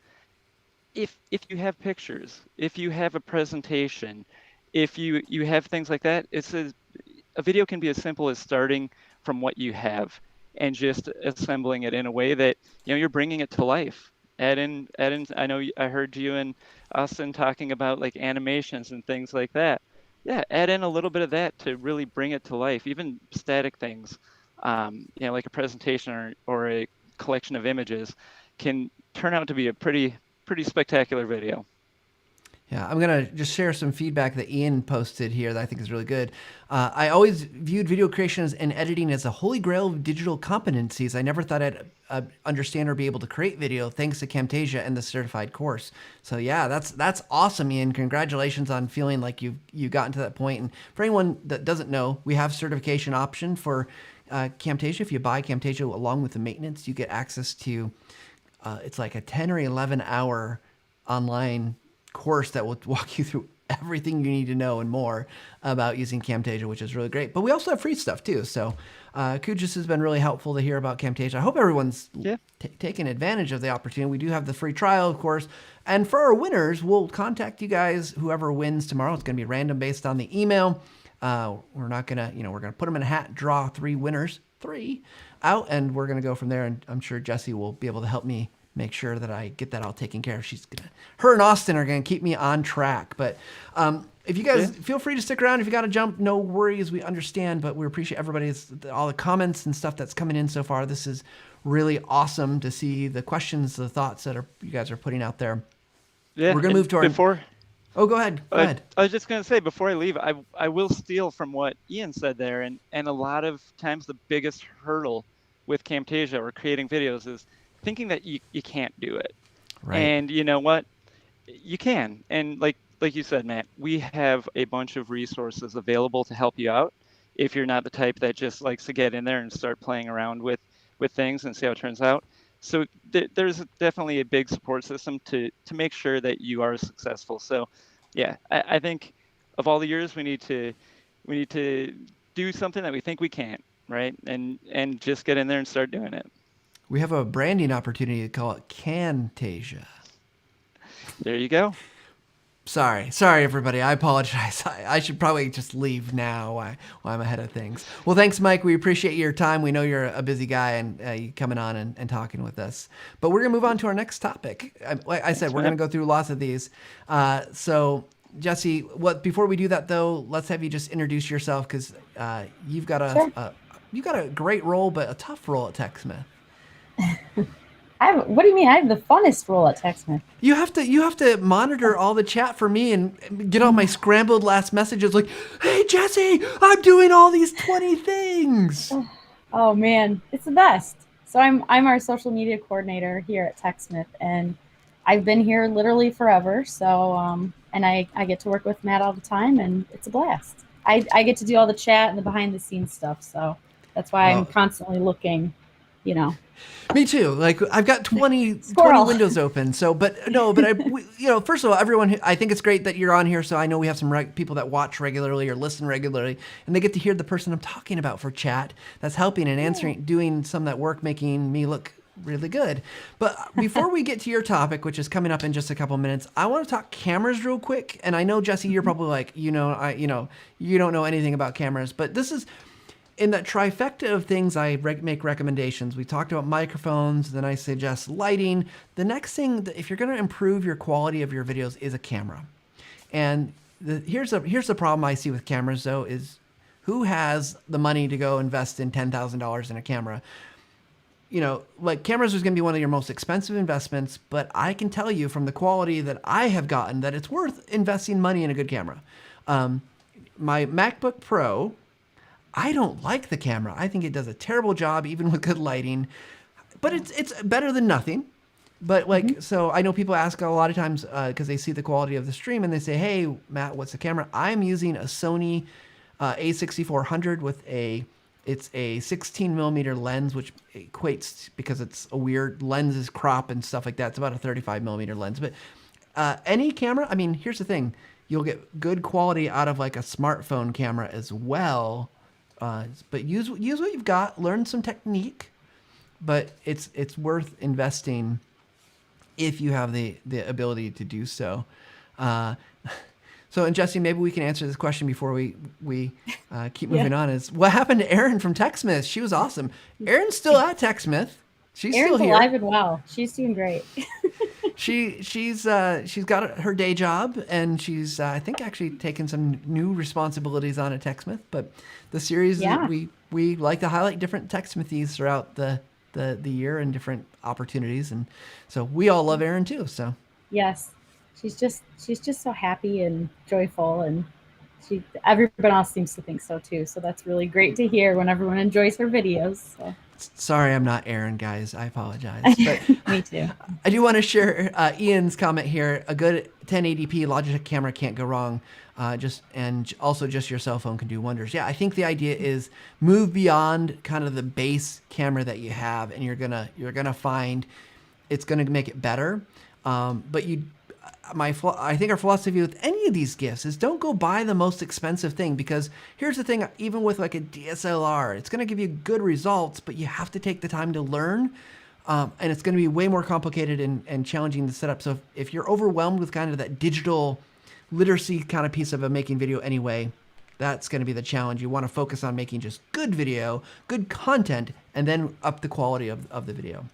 If you have pictures, if you have a presentation, if you have things like that, a video can be as simple as starting from what you have and just assembling it in a way that, you're bringing it to life. Add in, I know I heard you and Austin talking about like animations and things like that. Yeah, add in a little bit of that to really bring it to life, even static things, like a presentation or a collection of images can turn out to be a pretty spectacular video. Yeah, I'm going to just share some feedback that Ian posted here that I think is really good. I always viewed video creation and editing as a holy grail of digital competencies. I never thought I'd understand or be able to create video thanks to Camtasia and the certified course. So yeah, that's awesome, Ian. Congratulations on feeling like you've gotten to that point. And for anyone that doesn't know, we have certification option for Camtasia. If you buy Camtasia along with the maintenance, you get access to, it's like a 10 or 11 hour online course that will walk you through everything you need to know and more about using Camtasia, which is really great. But we also have free stuff too. So Kujis has been really helpful to hear about Camtasia. I hope everyone's taking advantage of the opportunity. We do have the free trial, of course. And for our winners, we'll contact you guys, whoever wins tomorrow. It's going to be random based on the email. We're not going to, we're going to put them in a hat, draw 3 winners, 3 out, and we're going to go from there. And I'm sure Jesse will be able to help me make sure that I get that all taken care of. Her and Austin are going to keep me on track. But if you guys feel free to stick around, if you got to jump, no worries. We understand, but we appreciate all the comments and stuff that's coming in so far. This is really awesome to see the questions, the thoughts that you guys are putting out there. Yeah, we're going to move to our... Oh, go ahead. Go ahead. I was just going to say, before I leave, I will steal from what Ian said there. And a lot of times the biggest hurdle with Camtasia or creating videos is thinking that you can't do it. Right. And you know what? You can. And like you said, Matt, we have a bunch of resources available to help you out if you're not the type that just likes to get in there and start playing around with things and see how it turns out. So there's definitely a big support system to make sure that you are successful. So yeah, I think of all the years we need to do something that we think we can't, right? And just get in there and start doing it. We have a branding opportunity to call it Camtasia. There you go. Sorry, everybody. I apologize. I should probably just leave now while I'm ahead of things. Well, thanks, Mike. We appreciate your time. We know you're a busy guy and you coming on and talking with us. But we're going to move on to our next topic. Like I said, we're going to go through lots of these. So, Jesse, before we do that, though, let's have you just introduce yourself because you've got a great role, but a tough role at TechSmith. What do you mean? I have the funnest role at TechSmith. You have to monitor all the chat for me and get all my scrambled last messages like, "Hey Jesse, I'm doing all these 20 things." Oh man, it's the best. So I'm our social media coordinator here at TechSmith, and I've been here literally forever. So and I get to work with Matt all the time, and it's a blast. I get to do all the chat and the behind the scenes stuff. So that's why I'm constantly looking. Me too. Like I've got 20 windows open. So, first of all, everyone, I think it's great that you're on here. So I know we have some people that watch regularly or listen regularly, and they get to hear the person I'm talking about for chat. That's helping and answering, doing some of that work, making me look really good. But before we get to your topic, which is coming up in just a couple minutes, I want to talk cameras real quick. And I know, Jesse, you're probably like, you don't know anything about cameras, but this is in that trifecta of things. I make recommendations. We talked about microphones, then I suggest lighting. The next thing, if you're going to improve your quality of your videos, is a camera. And here's the problem I see with cameras, though, is who has the money to go invest in $10,000 in a camera? Like cameras is going to be one of your most expensive investments, but I can tell you from the quality that I have gotten that it's worth investing money in a good camera. My MacBook Pro, I don't like the camera. I think it does a terrible job, even with good lighting, but it's better than nothing. But so I know people ask a lot of times because they see the quality of the stream and they say, "Hey, Matt, what's the camera?" I'm using a Sony A6400 with it's a 16 millimeter lens, which equates, because it's a weird lenses crop and stuff like that, it's about a 35 millimeter lens. But any camera, I mean, here's the thing. You'll get good quality out of like a smartphone camera as well. But use what you've got, learn some technique, but it's worth investing if you have the ability to do so. So, and Jesse, maybe we can answer this question before we keep moving on. Is what happened to Erin from TechSmith? She was awesome. Erin's still at TechSmith. She's Erin's still here. alive and well. She's doing great. She's got her day job, and she's I think actually taken some new responsibilities on at TechSmith. But the series we like to highlight different TechSmithies throughout the year and different opportunities, and so we all love Erin too. So yes, she's just so happy and joyful, and everyone else seems to think so too. So that's really great to hear when everyone enjoys her videos. So. Sorry, I'm not Erin, guys. I apologize. But Me too. I do want to share Ian's comment here. A good 1080p Logitech camera can't go wrong. Just your cell phone can do wonders. Yeah, I think the idea is move beyond kind of the base camera that you have, and you're gonna find it's gonna make it better. But I think our philosophy with any of these gifts is don't go buy the most expensive thing, because here's the thing, even with like a DSLR, it's going to give you good results, but you have to take the time to learn. And it's going to be way more complicated and challenging to set up. So if you're overwhelmed with kind of that digital literacy kind of piece of making video anyway, that's going to be the challenge. You want to focus on making just good video, good content, and then up the quality of the video.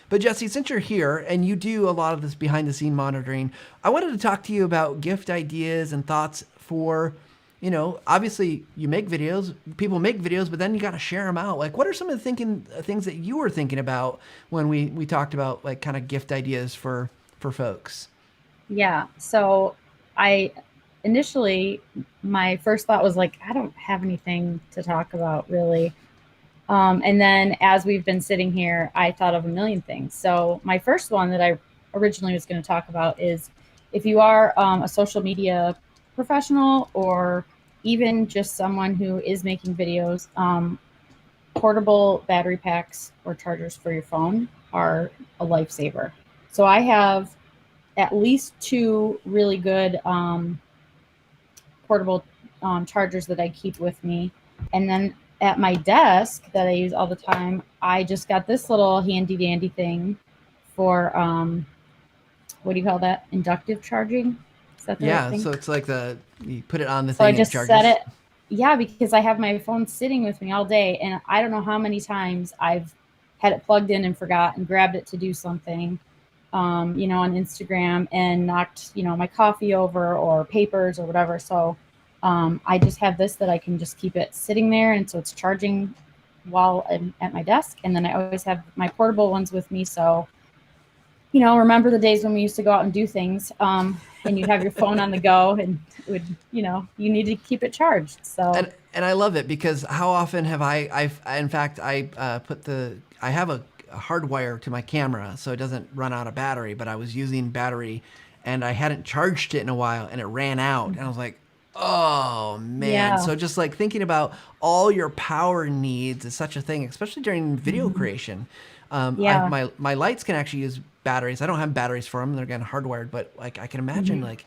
But Jesse, since you're here and you do a lot of this behind the scene monitoring, I wanted to talk to you about gift ideas and thoughts for, obviously you make videos, people make videos, but then you got to share them out. Like, what are some of the things that you were thinking about when we talked about like kind of gift ideas for folks? Yeah. So initially my first thought was like, I don't have anything to talk about really. And then as we've been sitting here, I thought of a million things. So my first one that I originally was going to talk about is if you are a social media professional or even just someone who is making videos, portable battery packs or chargers for your phone are a lifesaver. So I have at least 2 really good portable chargers that I keep with me. And then at my desk that I use all the time, I just got this little handy dandy thing for, what do you call that? Inductive charging? Is that the right thing? So it's like you put it on the So thing I and it just charges. set it. Yeah, because I have my phone sitting with me all day, and I don't know how many times I've had it plugged in and forgot and grabbed it to do something, on Instagram and knocked, my coffee over or papers or whatever. So I just have this that I can just keep it sitting there, and so it's charging while I'm at my desk. And then I always have my portable ones with me. So, remember the days when we used to go out and do things, and you'd have your phone on the go, and it would, you need to keep it charged. So and I love it because how often have I have a hardwire to my camera so it doesn't run out of battery, but I was using battery and I hadn't charged it in a while and it ran out, and I was like, oh man. Yeah. So just like thinking about all your power needs is such a thing, especially during video creation. My lights can actually use batteries. I don't have batteries for them. They're again hardwired, but like I can imagine like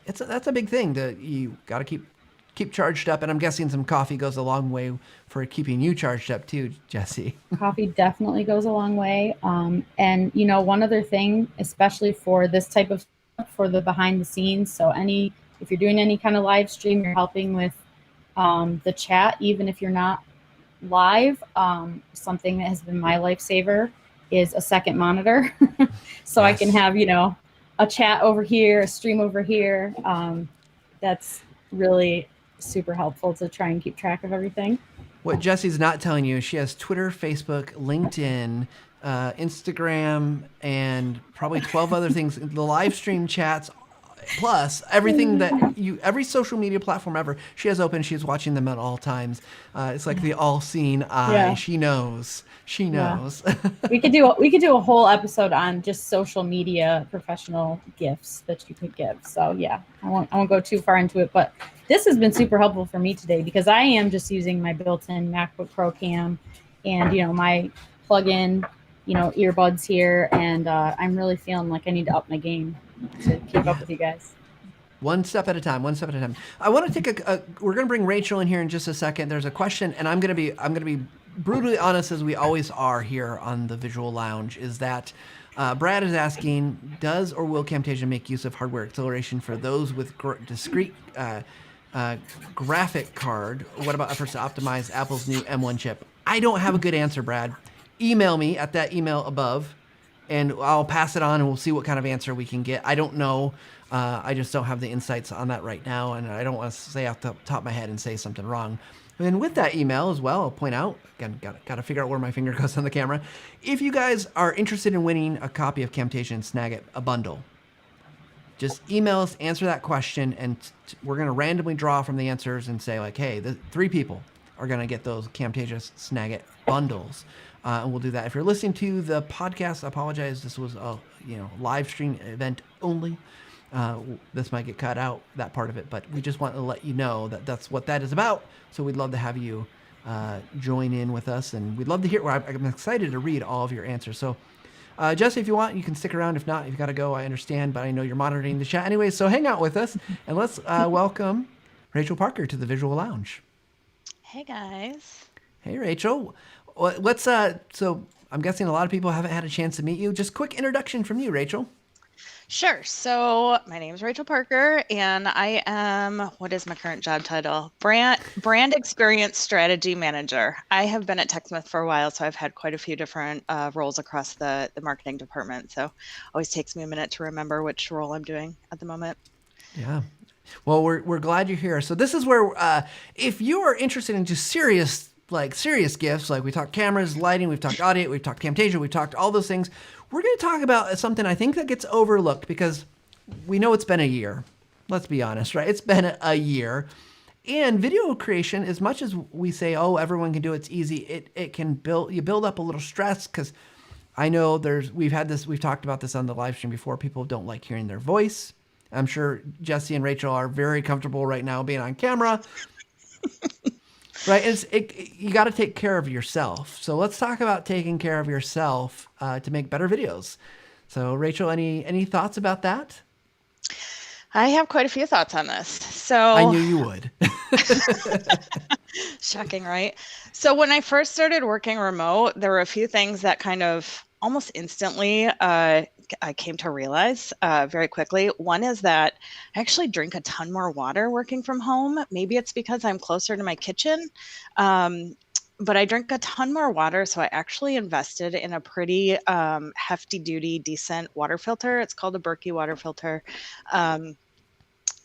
that's a big thing that you got to keep charged up. And I'm guessing some coffee goes a long way for keeping you charged up too, Jesse. Coffee definitely goes a long way. And one other thing, especially for this type of stuff, for the behind the scenes. So if you're doing any kind of live stream, you're helping with the chat, even if you're not live. Something that has been my lifesaver is a second monitor. So yes. I can have, a chat over here, a stream over here. That's really super helpful to try and keep track of everything. What Jesse's not telling you is she has Twitter, Facebook, LinkedIn, Instagram, and probably 12 other things, the live stream chats, plus everything every social media platform ever she has open. She's watching them at all times. It's like the all-seeing eye. Yeah. She knows. Yeah. we could do a whole episode on just social media professional gifts that you could give. So yeah, I won't go too far into it, but this has been super helpful for me today because I am just using my built-in MacBook Pro cam and my plug-in earbuds here, and I'm really feeling like I need to up my game to keep up with you guys. One step at a time. I want to take we're going to bring Rachel in here in just a second. There's a question, and I'm going to be brutally honest, as we always are here on the Visual Lounge, is that Brad is asking, does or will Camtasia make use of hardware acceleration for those with discrete graphic card? What about efforts to optimize Apple's new M1 chip? I don't have a good answer, Brad. Email me at that email above, and I'll pass it on, and we'll see what kind of answer we can get. I don't know. I just don't have the insights on that right now, and I don't want to say off the top of my head and say something wrong. And with that email as well, I'll point out, again, got to figure out where my finger goes on the camera. If you guys are interested in winning a copy of Camtasia and Snagit, a bundle, just email us, answer that question, and we're going to randomly draw from the answers and say, like, hey, the 3 people are going to get those Camtasia Snagit bundles. And we'll do that. If you're listening to the podcast, I apologize. This was a live stream event only. This might get cut out, that part of it, but we just want to let you know that that's what that is about. So we'd love to have you join in with us, and we'd love to hear. I'm excited to read all of your answers. So, Jesse, if you want, you can stick around. If not, if you've got to go, I understand, but I know you're monitoring the chat anyway. So hang out with us, and let's welcome Rachel Parker to the Visual Lounge. Hey guys. Hey, Rachel. Let's. So I'm guessing a lot of people haven't had a chance to meet you. Just quick introduction from you, Rachel. Sure. So my name is Rachel Parker, and I am, what is my current job title? Brand Experience Strategy Manager. I have been at Techsmith for a while, so I've had quite a few different roles across the marketing department. So always takes me a minute to remember which role I'm doing at the moment. Yeah. Well, we're glad you're here. So this is where, if you are interested in just serious gifts, like we talked cameras, lighting, we've talked audio, we've talked Camtasia, we've talked all those things. We're going to talk about something I think that gets overlooked because we know it's been a year. Let's be honest, right? It's been a year. And video creation, as much as we say, oh, everyone can do it, it's easy, it can build up a little stress, because I know we've talked about this on the live stream before. People don't like hearing their voice. I'm sure Jesse and Rachel are very comfortable right now being on camera. Right, you got to take care of yourself. So let's talk about taking care of yourself to make better videos. So Rachel, any thoughts about that? I have quite a few thoughts on this. So I knew you would. Shocking, right? So when I first started working remote, there were a few things that kind of almost instantly I came to realize very quickly. One is that I actually drink a ton more water working from home. Maybe it's because I'm closer to my kitchen, but I drink a ton more water. So I actually invested in a pretty hefty duty, decent water filter. It's called a Berkey water filter.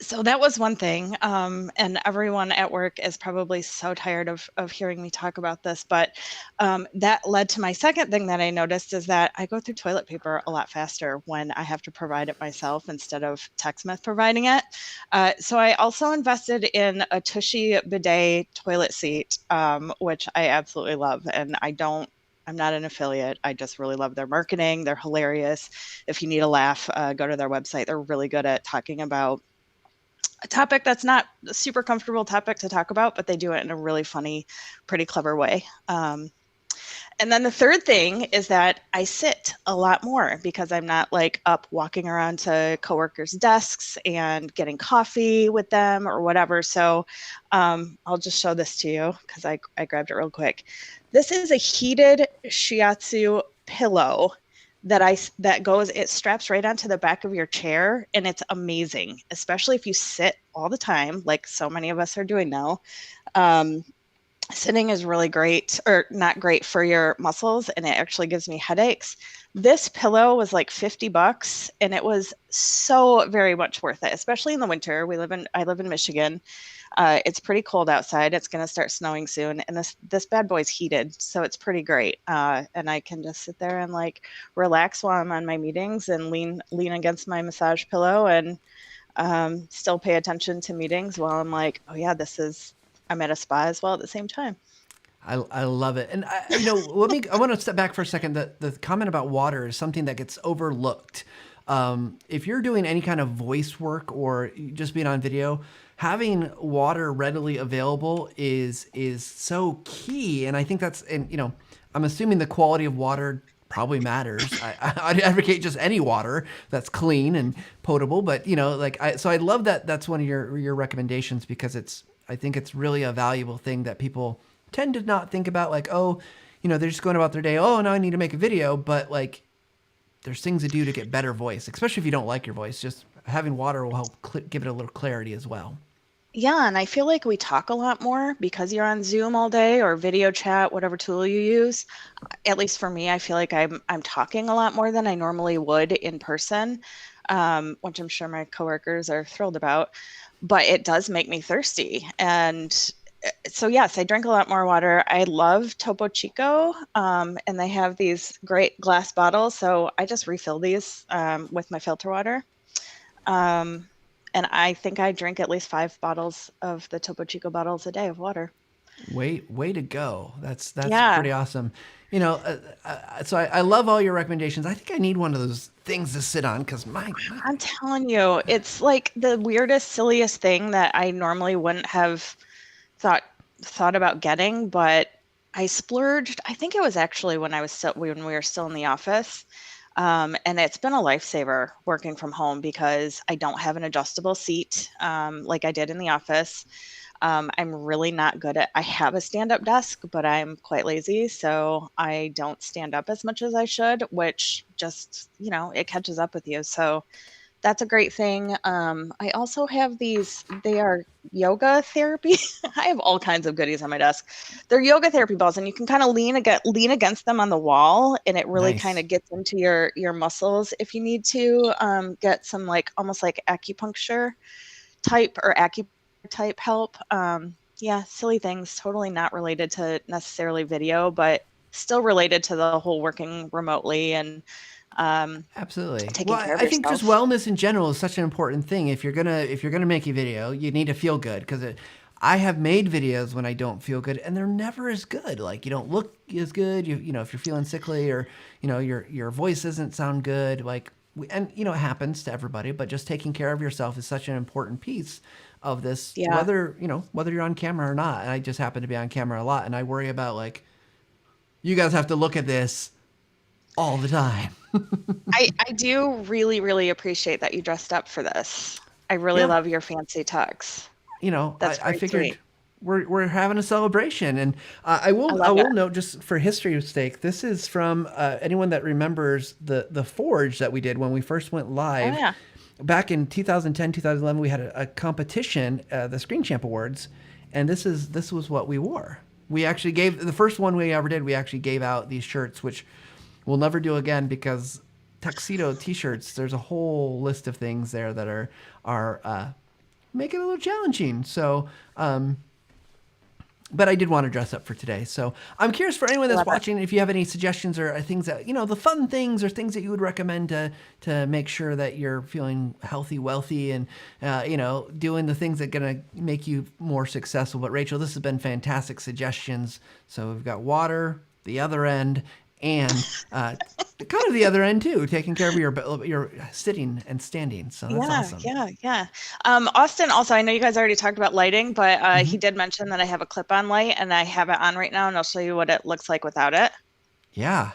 So that was one thing. And everyone at work is probably so tired of hearing me talk about this, but that led to my second thing that I noticed is that I go through toilet paper a lot faster when I have to provide it myself instead of TechSmith providing it. So I also invested in a Tushy bidet toilet seat, which I absolutely love. And I'm not an affiliate. I just really love their marketing. They're hilarious. If you need a laugh, go to their website. They're really good at talking about a topic that's not a super comfortable topic to talk about, but they do it in a really funny, pretty clever way. And then the third thing is that I sit a lot more because I'm not like up walking around to coworkers' desks and getting coffee with them or whatever. So I'll just show this to you because I grabbed it real quick. This is a heated Shiatsu pillow it straps right onto the back of your chair, and it's amazing, especially if you sit all the time, like so many of us are doing now. Sitting is really great, or not great for your muscles, and it actually gives me headaches. This pillow was like $50, and it was so very much worth it, especially in the winter. I live in Michigan. It's pretty cold outside. It's going to start snowing soon, and this bad boy's heated, so it's pretty great. And I can just sit there and like relax while I'm on my meetings and lean against my massage pillow and still pay attention to meetings while I'm like, oh yeah, I'm at a spa as well at the same time. I love it. And I want to step back for a second. The comment about water is something that gets overlooked. If you're doing any kind of voice work or just being on video, having water readily available is so key. And I think I'm assuming the quality of water probably matters. I'd advocate just any water that's clean and potable, but so I love that that's one of your recommendations, because I think it's really a valuable thing that people tend to not think about, like, oh, they're just going about their day. Oh, now I need to make a video. But like, there's things to do to get better voice, especially if you don't like your voice. Just having water will help give it a little clarity as well. Yeah, and I feel like we talk a lot more because you're on Zoom all day or video chat, whatever tool you use. At least for me, I feel like I'm talking a lot more than I normally would in person, which I'm sure my coworkers are thrilled about. But it does make me thirsty, and so yes, I drink a lot more water. I love Topo Chico, and they have these great glass bottles, so I just refill these with my filter water. And I think I drink at least 5 bottles of the Topo Chico bottles a day of water. Way to go. That's Yeah. pretty awesome. You know, so I love all your recommendations. I think I need one of those things to sit on because I'm telling you, it's like the weirdest, silliest thing that I normally wouldn't have thought about getting, but I splurged. I think it was actually when we were still in the office. And it's been a lifesaver working from home because I don't have an adjustable seat like I did in the office. I'm really not good I have a stand-up desk, but I'm quite lazy, so I don't stand up as much as I should, which just, it catches up with you. So that's a great thing. I also have these, they are yoga therapy. I have all kinds of goodies on my desk. They're yoga therapy balls, and you can kind of lean against them on the wall, and it really Nice. kind of gets into your muscles if you need to get some almost like acupuncture type or type help. Yeah, silly things, totally not related to necessarily video, but still related to the whole working remotely and Absolutely. taking care of I think just yourself. wellness in general is such an important thing. If you're gonna make a video, you need to feel good because I have made videos when I don't feel good, and they're never as good. Like you don't look as good. You know if you're feeling sickly or your voice doesn't sound good. And it happens to everybody. But just taking care of yourself is such an important piece of this. Yeah. Whether you're on camera or not. And I just happen to be on camera a lot, and I worry about you guys have to look at this all the time. I do really, really appreciate that you dressed up for this. I really Yeah. love your fancy tux. That's I very figured sweet. we're having a celebration, and I love will it. note just for history's sake, this is from anyone that remembers the Forge that we did when we first went live. Oh, yeah. Back in 2010, 2011, we had a competition, the Screen Champ Awards, and this was what we wore. We actually gave the first one we ever did. We actually gave out these shirts, which we'll never do again because tuxedo T-shirts. There's a whole list of things there that are make it a little challenging. So, but I did want to dress up for today. So I'm curious for anyone that's Love it. watching, if you have any suggestions or things that, the fun things or things that you would recommend to make sure that you're feeling healthy, wealthy, and, doing the things that are going to make you more successful. But Rachel, this has been fantastic suggestions. So we've got water, the other end, and kind of the other end too, taking care of your sitting and standing. So that's awesome. Yeah. Austin, also, I know you guys already talked about lighting, but he did mention that I have a clip-on light, and I have it on right now, and I'll show you what it looks like without it. Yeah.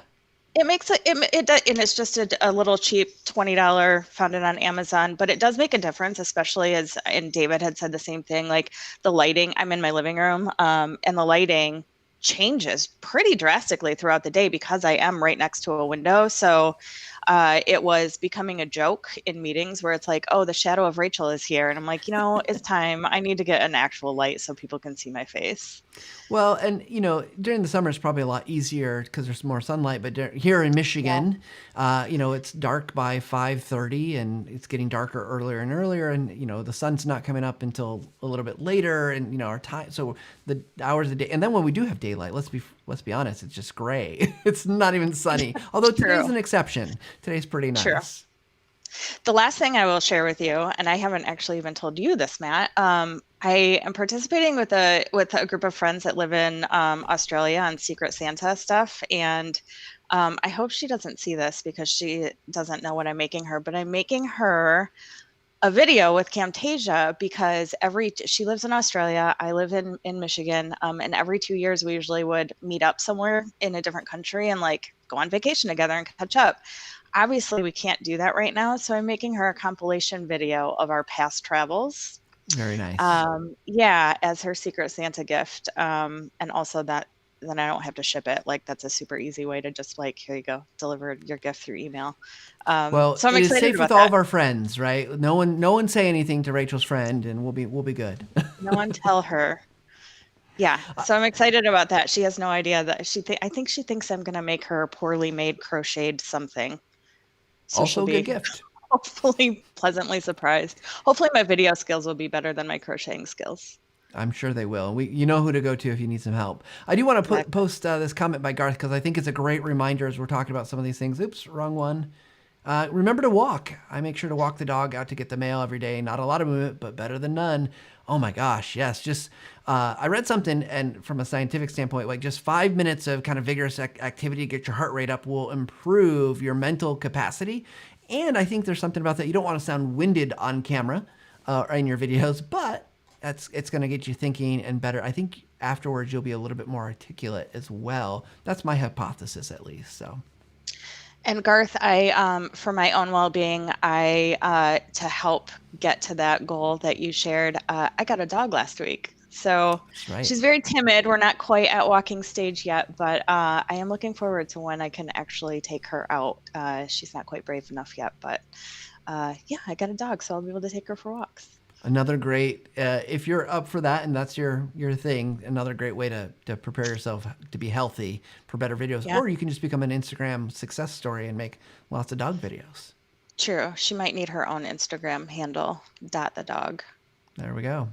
It makes it does, and it's just a little cheap $20, found it on Amazon, but it does make a difference, especially and David had said the same thing, like the lighting. I'm in my living room, and the lighting changes pretty drastically throughout the day because I am right next to a window. So it was becoming a joke in meetings where it's like, oh, the shadow of Rachel is here. And I'm like, it's time. I need to get an actual light so people can see my face. Well, and during the summer it's probably a lot easier because there's more sunlight. But here in Michigan, it's dark by 5:30, and it's getting darker earlier and earlier, and the sun's not coming up until a little bit later, and our time. So the hours of day, and then when we do have daylight, let's be honest, it's just gray. It's not even sunny. Although today's an exception. Today's pretty nice. True. The last thing I will share with you, and I haven't actually even told you this, Matt. I am participating with a group of friends that live in Australia on Secret Santa stuff, and I hope she doesn't see this because she doesn't know what I'm making her. But I'm making her a video with Camtasia because she lives in Australia, I live in Michigan, and every 2 years we usually would meet up somewhere in a different country and go on vacation together and catch up. Obviously, we can't do that right now, so I'm making her a compilation video of our past travels. Very nice. Yeah, as her Secret Santa gift, and also that then I don't have to ship it. Like that's a super easy way to just like, here you go, deliver your gift through email. Well, so I'm it is excited safe about with all that. of our friends, right? No one say anything to Rachel's friend, and we'll be good. No one tell her. Yeah, so I'm excited about that. She has no idea that I think she thinks I'm gonna make her poorly made crocheted something. So Also she'll a good be gift. hopefully pleasantly surprised. Hopefully my video skills will be better than my crocheting skills. I'm sure they will. You know who to go to if you need some help. I do want to Exactly. post this comment by Garth because I think it's a great reminder as we're talking about some of these things. Oops, wrong one. Remember to walk. I make sure to walk the dog out to get the mail every day. Not a lot of movement, but better than none. Oh my gosh, yes. Just I read something, and from a scientific standpoint, like just 5 minutes of kind of vigorous activity to get your heart rate up will improve your mental capacity. And I think there's something about that. You don't want to sound winded on camera or in your videos, but it's going to get you thinking and better. I think afterwards you'll be a little bit more articulate as well. That's my hypothesis, at least. So. And Garth, I for my own well-being, to help get to that goal that you shared, I got a dog last week. So right. She's very timid. We're not quite at walking stage yet, but I am looking forward to when I can actually take her out. She's not quite brave enough yet, but yeah, I got a dog, so I'll be able to take her for walks. Another great, if you're up for that and that's your thing, another great way to prepare yourself to be healthy for better videos. Yeah. Or you can just become an Instagram success story and make lots of dog videos. True. She might need her own Instagram handle, .thedog. There we go.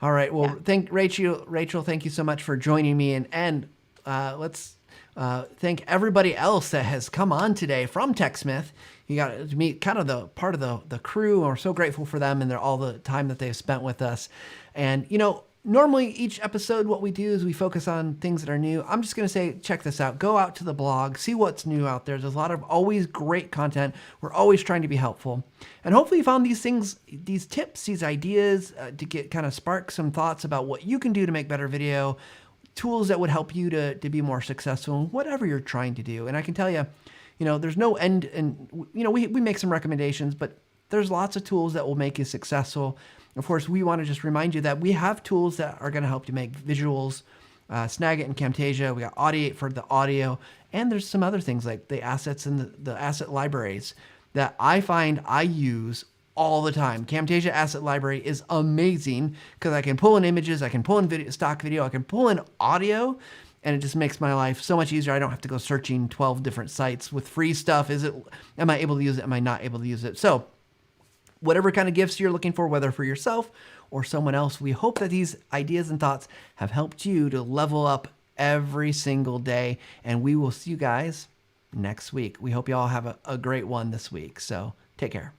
All right. Well, thank Rachel, thank you so much for joining me. And let's thank everybody else that has come on today from TechSmith. You got to meet kind of the part of the crew. We're so grateful for them and all the time that they've spent with us. And, you know, normally each episode, what we do is we focus on things that are new. I'm just going to say, check this out. Go out to the blog, see what's new out there. There's a lot of always great content. We're always trying to be helpful. And hopefully you found these things, these tips, these ideas to get kind of spark some thoughts about what you can do to make better video, tools that would help you to be more successful in whatever you're trying to do. And I can tell you, you know, there's no end, and you know, we make some recommendations, but there's lots of tools that will make you successful. Of course, we want to just remind you that we have tools that are going to help you make visuals, Snagit and Camtasia. We got Audiate for the audio, and there's some other things like the assets and the asset libraries that I find I use all the time. Camtasia Asset Library is amazing because I can pull in images, I can pull in stock video, I can pull in audio, and it just makes my life so much easier. I don't have to go searching 12 different sites with free stuff. Am I able to use it? Am I not able to use it? So whatever kind of gifts you're looking for, whether for yourself or someone else, we hope that these ideas and thoughts have helped you to level up every single day. And we will see you guys next week. We hope you all have a great one this week. So take care.